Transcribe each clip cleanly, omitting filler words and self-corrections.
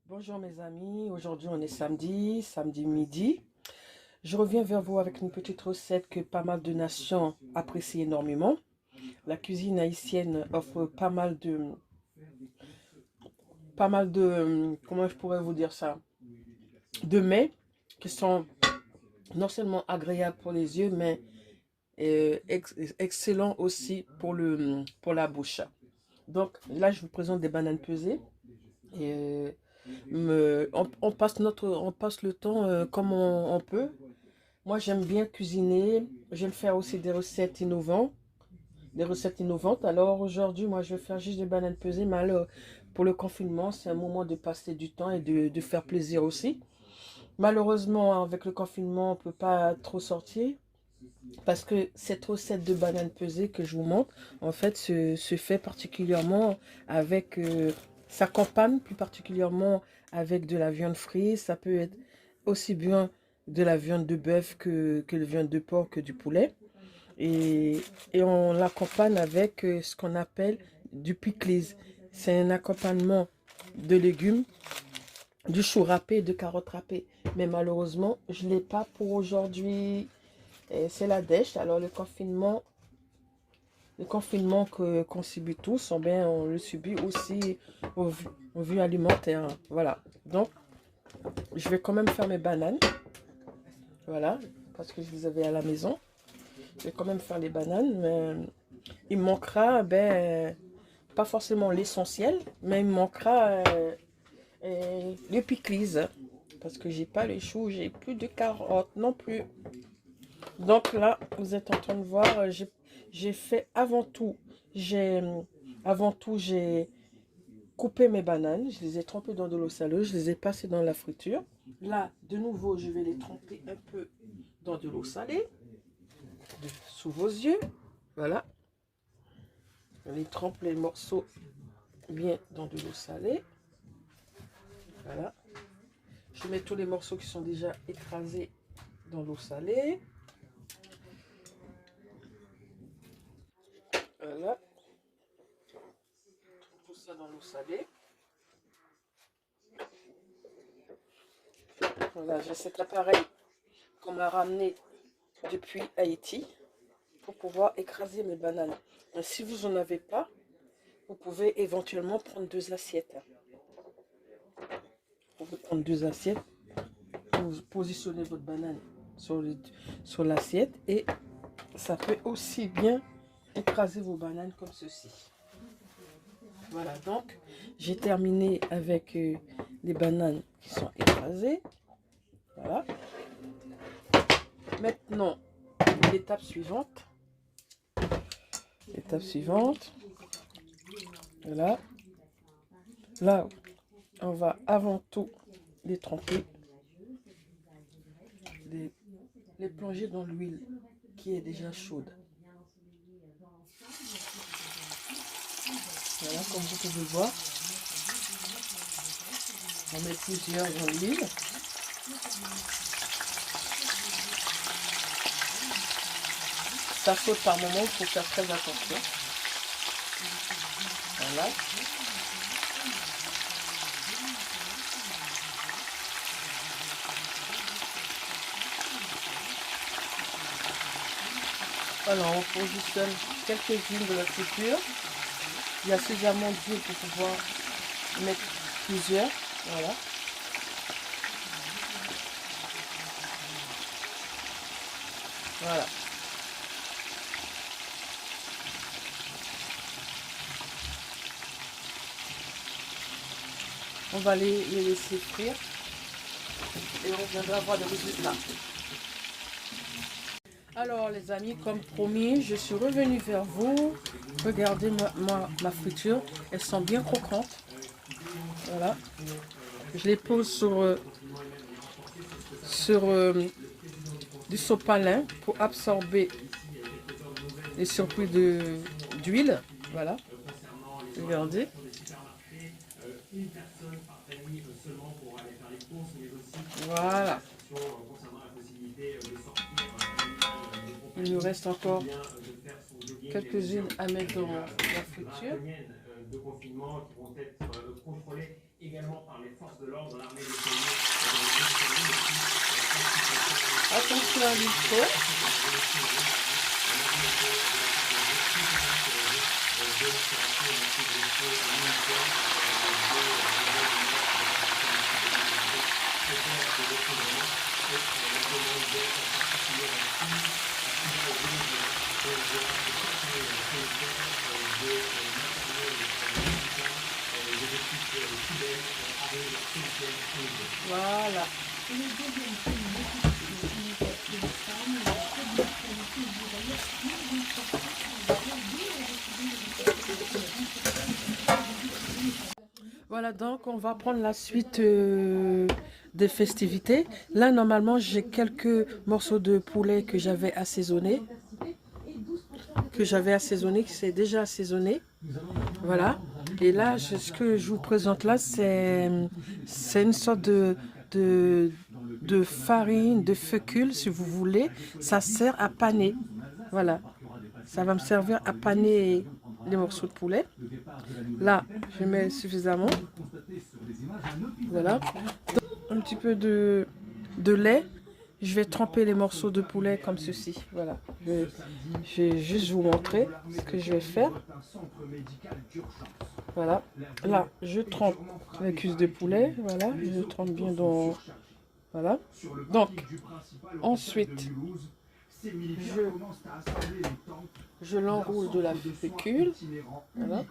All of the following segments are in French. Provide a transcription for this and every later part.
Bonjour mes amis, aujourd'hui on est samedi midi. Je reviens vers vous avec une petite recette que pas mal de nations apprécient énormément. La cuisine haïtienne offre comment je pourrais vous dire ça, de mets qui sont non seulement agréables pour les yeux, mais excellents aussi pour la bouche. Donc là, je vous présente des bananes pesées. Et on passe le temps comme on peut. Moi, j'aime bien cuisiner. J'aime faire aussi des recettes innovantes. Alors aujourd'hui, moi, je vais faire juste des bananes pesées. Mais alors, pour le confinement, c'est un moment de passer du temps et de faire plaisir aussi. Malheureusement, avec le confinement, on ne peut pas trop sortir. Parce que cette recette de bananes pesées que je vous montre, en fait, se fait particulièrement avec, s'accompagne plus particulièrement avec de la viande frite. Ça peut être aussi bien de la viande de bœuf que de viande de porc, que du poulet. Et, et on l'accompagne avec ce qu'on appelle du pickles. C'est un accompagnement de légumes, du chou râpé et de carottes râpées. Mais malheureusement, je ne l'ai pas pour aujourd'hui. Et c'est la dèche. Alors le confinement qu'on subit tous, on le subit aussi au vu alimentaire. Voilà. Donc, je vais quand même faire mes bananes. Voilà. Parce que je les avais à la maison. Je vais quand même faire les bananes. Mais il me manquera, pas forcément l'essentiel, mais il me manquera le pickles. Parce que j'ai pas les choux, j'ai plus de carottes non plus. Donc là, vous êtes en train de voir, j'ai fait j'ai coupé mes bananes, je les ai trempées dans de l'eau saleuse, je les ai passées dans la friture. Là, de nouveau, je vais les tremper un peu dans de l'eau salée, sous vos yeux. Voilà. Je les trempe les morceaux bien dans de l'eau salée. Voilà. Je mets tous les morceaux qui sont déjà écrasés dans l'eau salée. Voilà. Tout ça dans l'eau salée. Voilà, j'ai cet appareil qu'on m'a ramené depuis Haïti pour pouvoir écraser mes bananes. Et si vous n'en avez pas, vous pouvez éventuellement prendre deux assiettes. Vous pouvez prendre deux assiettes, vous positionnez votre banane sur l'assiette et ça peut aussi bien écraser vos bananes comme ceci. Voilà, donc j'ai terminé avec les bananes qui sont écrasées. Voilà. Maintenant, l'étape suivante. Étape suivante. Voilà. Là, on va avant tout les tremper, les plonger dans l'huile qui est déjà chaude. Voilà, comme vous pouvez voir, on met plusieurs dans l'huile. Ça saute par moment, il faut faire très attention. Voilà. Alors, on positionne quelques-unes de la friture. Il y a suffisamment d'huile pour pouvoir mettre plusieurs. Voilà. Voilà. On va les laisser frire et on viendra voir le résultat. Alors les amis, comme promis, je suis revenue vers vous. Regardez ma friture, elles sont bien croquantes. Voilà. Je les pose sur du sopalin pour absorber les surplus d'huile. Voilà. Regardez. Voilà. Il nous reste encore quelques-unes à mettre dans la friture. De confinement qui vont être contrôlées également par les forces de l'ordre, l'armée des pays. Attention à l'huile. Voilà. Voilà, donc on va prendre la suite des festivités. Là, normalement, j'ai quelques morceaux de poulet que j'avais assaisonné. Qui c'est déjà assaisonné. Voilà. Et là, ce que je vous présente là, c'est une sorte de farine, de fécule, si vous voulez. Ça sert à paner. Voilà. Ça va me servir à paner les morceaux de poulet. Là, je mets suffisamment. Voilà. Un petit peu de lait. Je vais tremper les morceaux de poulet comme ceci. Voilà. Je vais juste vous montrer ce que je vais faire. Voilà. Là, je trempe la cuisse de poulet. Voilà. Je trempe bien dans... Voilà. Donc, ensuite, je l'enroule de la fécule. Voilà.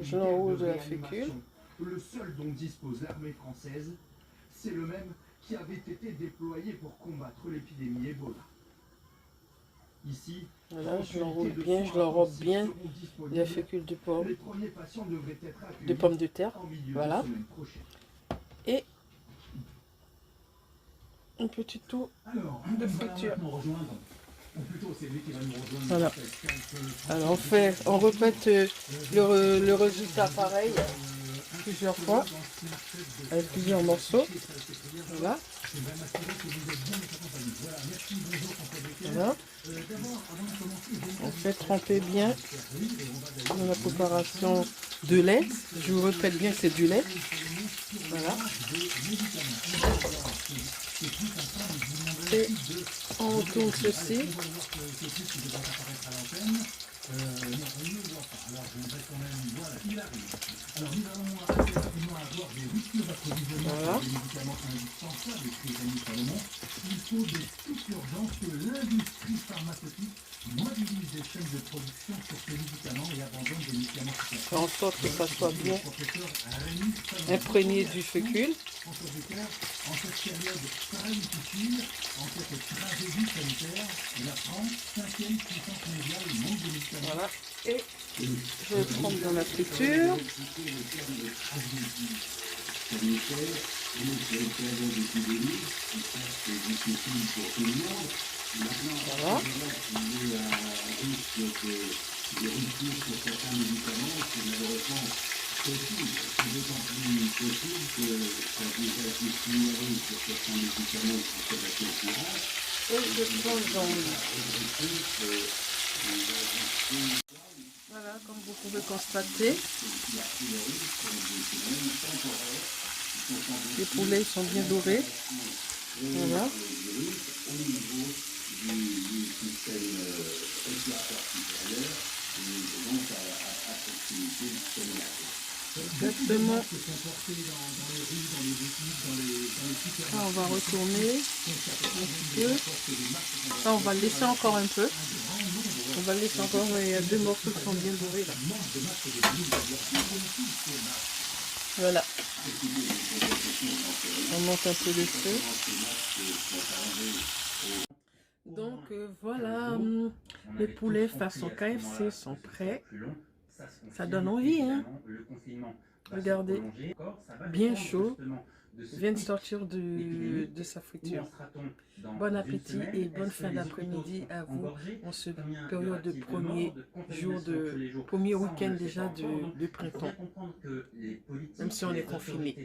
Je l'enroule de la fécule. Le seul dont dispose l'armée française, c'est le même qui avait été déployé pour combattre l'épidémie Ebola. Ici, voilà, je l'enroule bien, je l'enrobe bien la fécule de pomme, de pommes de terre. Voilà. Et un petit tour de friture. Voilà. Alors on répète le résultat pareil plusieurs fois avec plusieurs morceaux. Voilà. Voilà. On fait tremper bien dans la préparation de lait. Je vous répète bien que c'est du lait. Voilà. Et on tourne ceci. Voilà. Faire en sorte que ça soit bien imprégné du fécule. En cette période très difficile, en cette tragédie sanitaire, la France, 5e puissance mondiale, manque de médicaments. Voilà, et je trempe dans la friture. Voilà. Et je plonge dans l'eau. Voilà, comme vous pouvez constater, les poulets sont bien dorés. Voilà. Exactement. Ça, on va retourner un petit peu. Ça, on va le laisser encore un peu. On va le laisser encore, mais il y a deux morceaux qui sont bien dorés là. Voilà. On monte un peu le feu. Donc voilà, les poulets façon KFC sont prêts. Ça donne envie, hein. Regardez, bien chaud, vient de sortir de sa friture. Bon appétit et bonne fin d'après-midi à vous en ce période de premier week-end déjà de printemps, même si on est confiné.